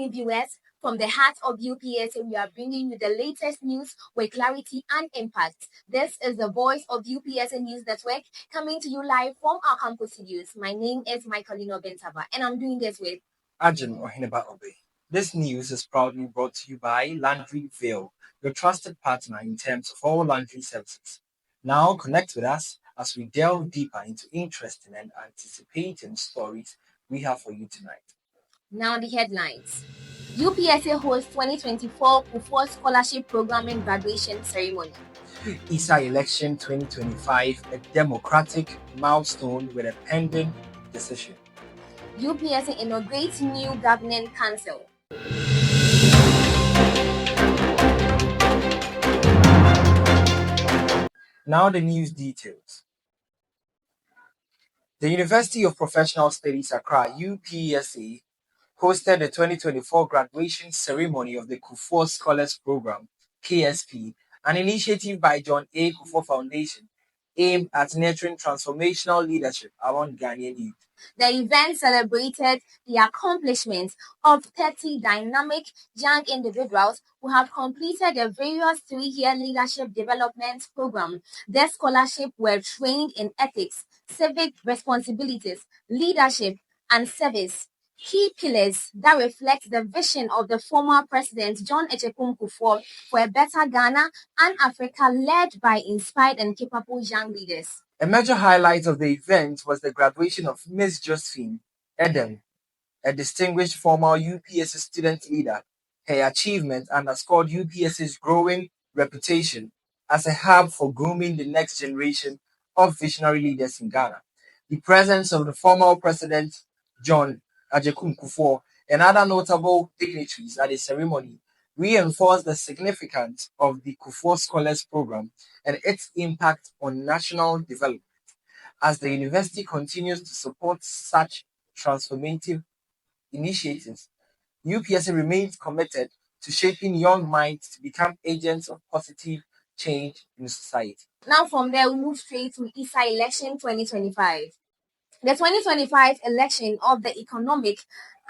evening, viewers. From the heart of UPSA, we are bringing you the latest news with clarity and impact. This is the voice of UPSA News Network coming to you live from our campus studios. My name is Michaellina, and I'm doing this with Agyen Oheneba Obeng. This news is proudly brought to you by Laundry Veil, your trusted partner in terms of all laundry services. Now connect with us as we delve deeper into interesting and anticipating stories we have for you tonight. now the headlines. UPSA hosts 2024 Kufuor Scholarship Programming Graduation Ceremony. UPSA Election 2025, a democratic milestone with a pending decision. UPSA inaugurates new governing council. Now the news details. The University of Professional Studies Accra, UPSA, hosted the 2024 graduation ceremony of the Kufuor Scholars Program, KSP, an initiative by John A. Kufuor Foundation aimed at nurturing transformational leadership among Ghanaian youth. The event celebrated the accomplishments of 30 dynamic young individuals who have completed the various 3-year leadership development program. Their scholarship were trained in ethics, civic responsibilities, leadership, and service. Key pillars that reflect the vision of the former President John Echepum Kufuor for a better Ghana and Africa led by inspired and capable young leaders. A major highlight of the event was the graduation of Miss Josephine Eden, a distinguished former UPSA student leader. Her achievement underscored UPSA's growing reputation as a hub for grooming the next generation of visionary leaders in Ghana. The presence of the former President John Agyen Kufuor and other notable dignitaries at the ceremony reinforced the significance of the Kufuor Scholars Program and its impact on national development. As the university continues to support such transformative initiatives, UPSA remains committed to shaping young minds to become agents of positive change in society. Now from there, we move straight to UPSA election 2025. The 2025 election of the Economic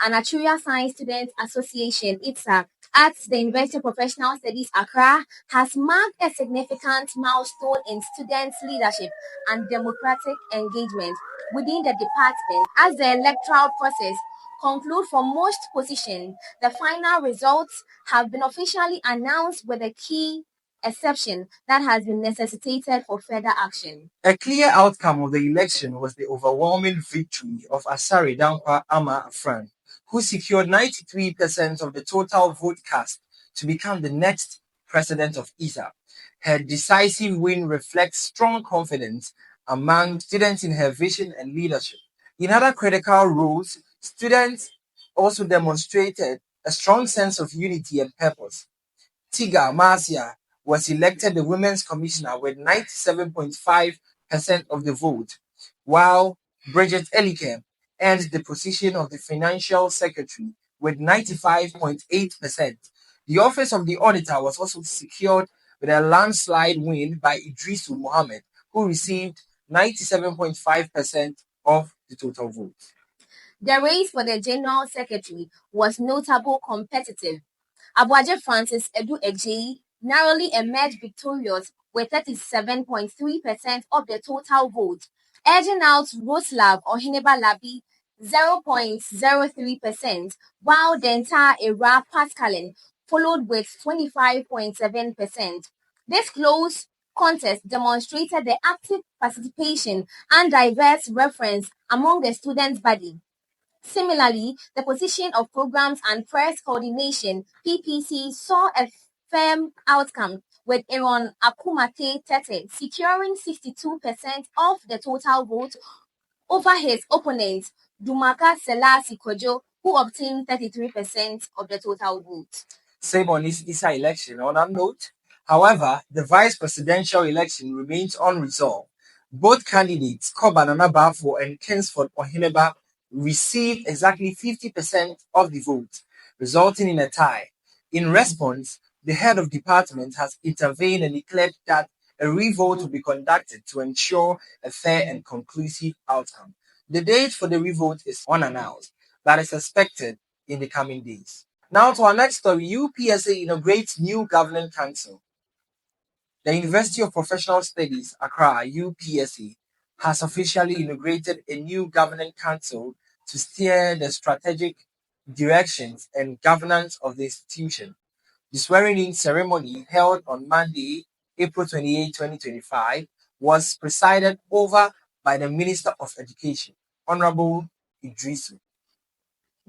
and Actuarial Science Students Association, UPSA, at the University of Professional Studies Accra has marked a significant milestone in students' leadership and democratic engagement within the department. As the electoral process concludes for most positions, the final results have been officially announced with a key exception that has been necessitated for further action. A clear outcome of the election was the overwhelming victory of Asare Dankwa Ama Afran, who secured 93% of the total vote cast to become the next president of UPSA. Her decisive win reflects strong confidence among students in her vision and leadership. In other critical roles, students also demonstrated a strong sense of unity and purpose. Tiga Marcia was elected the Women's Commissioner with 97.5% of the vote, while Bridget Elikem earned the position of the Financial Secretary with 95.8%. The office of the auditor was also secured with a landslide win by Idrisu Mohammed, who received 97.5% of the total vote. The race for the General Secretary was notable competitive. Abuaje Francis Edu Ejeyi narrowly emerged victorious with 37.3% of the total vote, edging out Roslav Oheneba Labi 0.03%, while Denta Era Pascalin followed with 25.7%. This close contest demonstrated the active participation and diverse reference among the students' body. Similarly, the position of Programs and Press Coordination saw a firm outcome, with Aaron Akumate Tete securing 62% of the total vote over his opponent, Dumaka Selassie Kojo, who obtained 33% of the total vote. Same on this UPSA election. On that note, however, the vice presidential election remains unresolved. Both candidates, Kobanana Bafo and Kingsford Oheneba, received exactly 50% of the vote, resulting in a tie. In response, the head of department has intervened and declared that a revote will be conducted to ensure a fair and conclusive outcome. The date for the revote is unannounced, but is expected in the coming days. Now to our next story, UPSA inaugurates new governing council. The University of Professional Studies, Accra, UPSA, has officially inaugurated a new governing council to steer the strategic directions and governance of the institution. The swearing-in ceremony held on Monday, April 28, 2025, was presided over by the Minister of Education, Honorable Idrisu.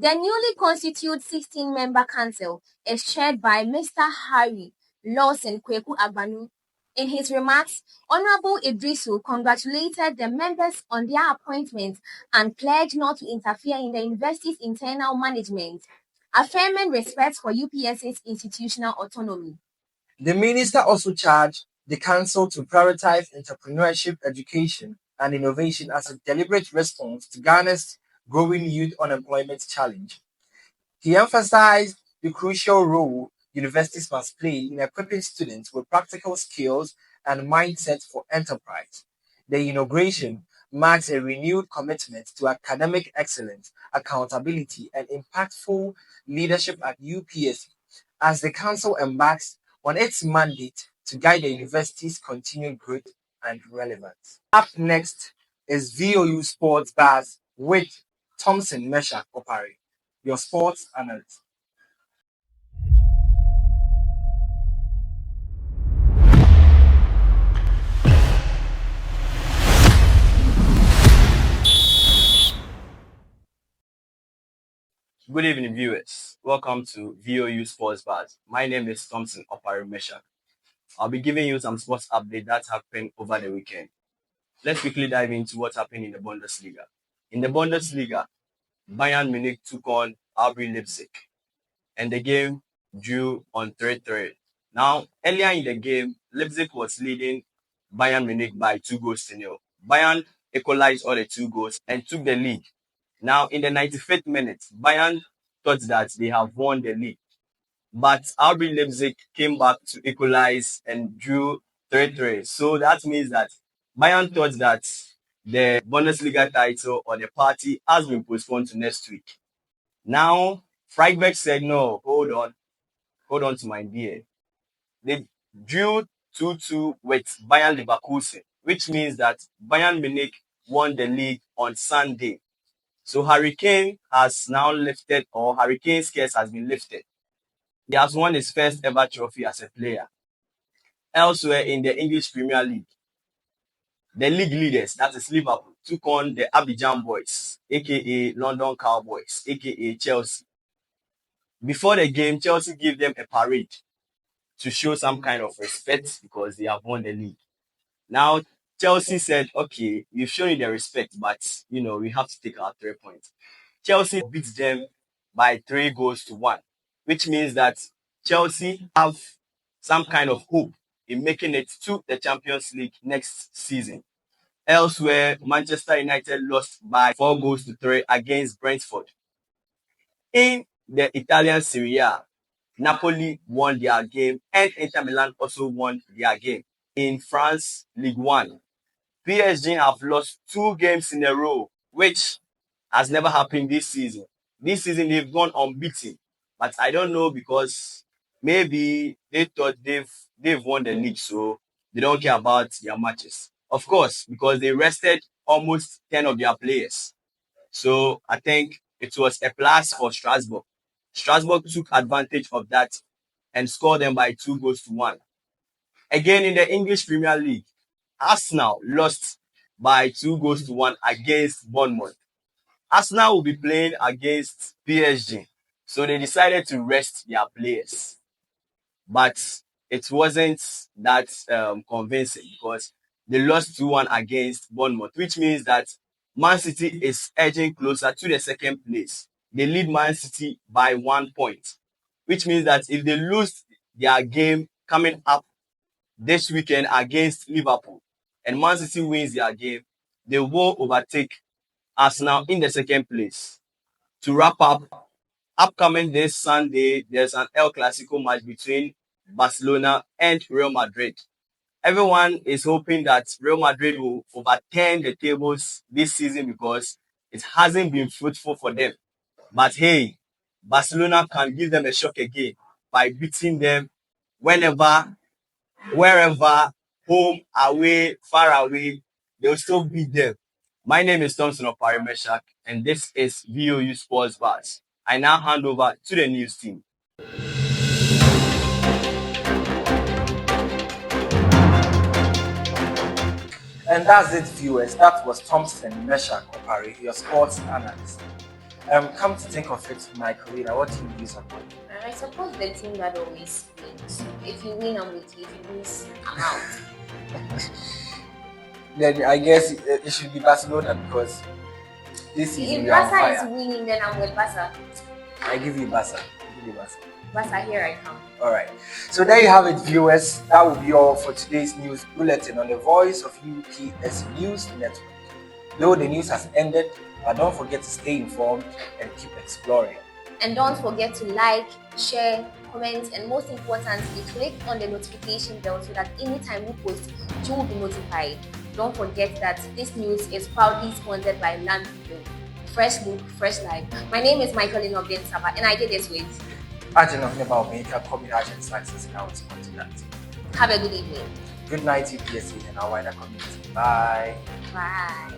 The newly constituted 16-member council is chaired by Mr. Harry Lawson Kweku Agbanu. In his remarks, Honorable Idrisu congratulated the members on their appointment and pledged not to interfere in the university's internal management, affirming respect for UPSA's institutional autonomy. The minister also charged the council to prioritize entrepreneurship, education, and innovation as a deliberate response to Ghana's growing youth unemployment challenge. He emphasized the crucial role universities must play in equipping students with practical skills and mindsets for enterprise. The inauguration marks a renewed commitment to academic excellence, accountability, and impactful leadership at UPSC as the council embarks on its mandate to guide the university's continued growth and relevance. Up next is VOU Sports Bars with Thompson Meshach Opari, your sports analyst. Good evening, viewers. Welcome to VOU Sports Bars. My name is Thompson Opari Meshach. I'll be giving you some sports update that happened over the weekend. Let's quickly dive into what happened in the Bundesliga. In the Bundesliga, Bayern Munich took on RB Leipzig, and the game drew on 3-3. Now, earlier in the game, Leipzig was leading Bayern Munich by 2-0. Bayern equalized all the 2 goals and took the lead. Now, in the 95th minute, Bayern thought that they have won the league, but RB Leipzig came back to equalize and drew 3-3. So that means that Bayern thought that the Bundesliga title or the party has been postponed to next week. Now, Freiburg said, no, hold on to my beer. They drew 2-2 with Bayern Leverkusen, which means that Bayern Munich won the league on Sunday. So Hurricane's curse has been lifted. He has won his first ever trophy as a player. Elsewhere in the English Premier League, the league leaders, that is Liverpool, took on the Abidjan Boys, aka London Cowboys, aka Chelsea. Before the game, Chelsea gave them a parade to show some kind of respect because they have won the league. Now, Chelsea said, okay, we've shown you the respect, but, we have to take our 3 points. Chelsea beats them by 3-1, which means that Chelsea have some kind of hope in making it to the Champions League next season. Elsewhere, Manchester United lost by 4-3 against Brentford. In the Italian Serie A, Napoli won their game and Inter Milan also won their game. In France, Ligue 1, PSG have lost 2 games in a row, which has never happened this season. This season they've gone unbeaten, but I don't know because maybe they thought they've won the league, so they don't care about their matches. Of course, because they rested almost 10 of their players. So I think it was a plus for Strasbourg. Strasbourg took advantage of that and scored them by 2-1. Again, in the English Premier League, Arsenal lost by 2-1 against Bournemouth. Arsenal will be playing against PSG, so they decided to rest their players. But it wasn't that convincing because they lost 2-1 against Bournemouth, which means that Man City is edging closer to the second place. They lead Man City by 1 point, which means that if they lose their game coming up this weekend against Liverpool and Man City wins their game, they will overtake Arsenal in the second place. To wrap up, upcoming this Sunday, there's an El Clasico match between Barcelona and Real Madrid. Everyone is hoping that Real Madrid will overturn the tables this season because it hasn't been fruitful for them. But hey, Barcelona can give them a shock again by beating them whenever, wherever, home, away, far away, they'll still beat them. My name is Thompson Opari Meshak, and this is VOU Sports Bars. I now hand over to the news team. And that's it, viewers. That was Thompson Meshak Opari, your sports analyst. Come to think of it, Michaellina, what do you support? I suppose the team that always wins. If you win, I'm with you. If you lose, I'm out. Then I guess it should be Barcelona because this season If we are on Barca is fire. winning, then I'm with Barca. I give you Barca. Barca, here I come. Alright, so there you have it, viewers. That will be all for today's news bulletin on the Voice of UPSA News Network. Though the news has ended, but don't forget to stay informed and keep exploring. And don't forget to like, share, comment, and most importantly, click on the notification bell so that anytime we post, you will be notified. Don't forget that this news is proudly sponsored by Land People. Fresh look, fresh life. My name is Michaellina of Sabbah, and I did this with Agyen of Oheneba, Obeng, Agyen Sciences and our continent. Have a good evening. Good night, UPSA and our wider community. Bye. Bye.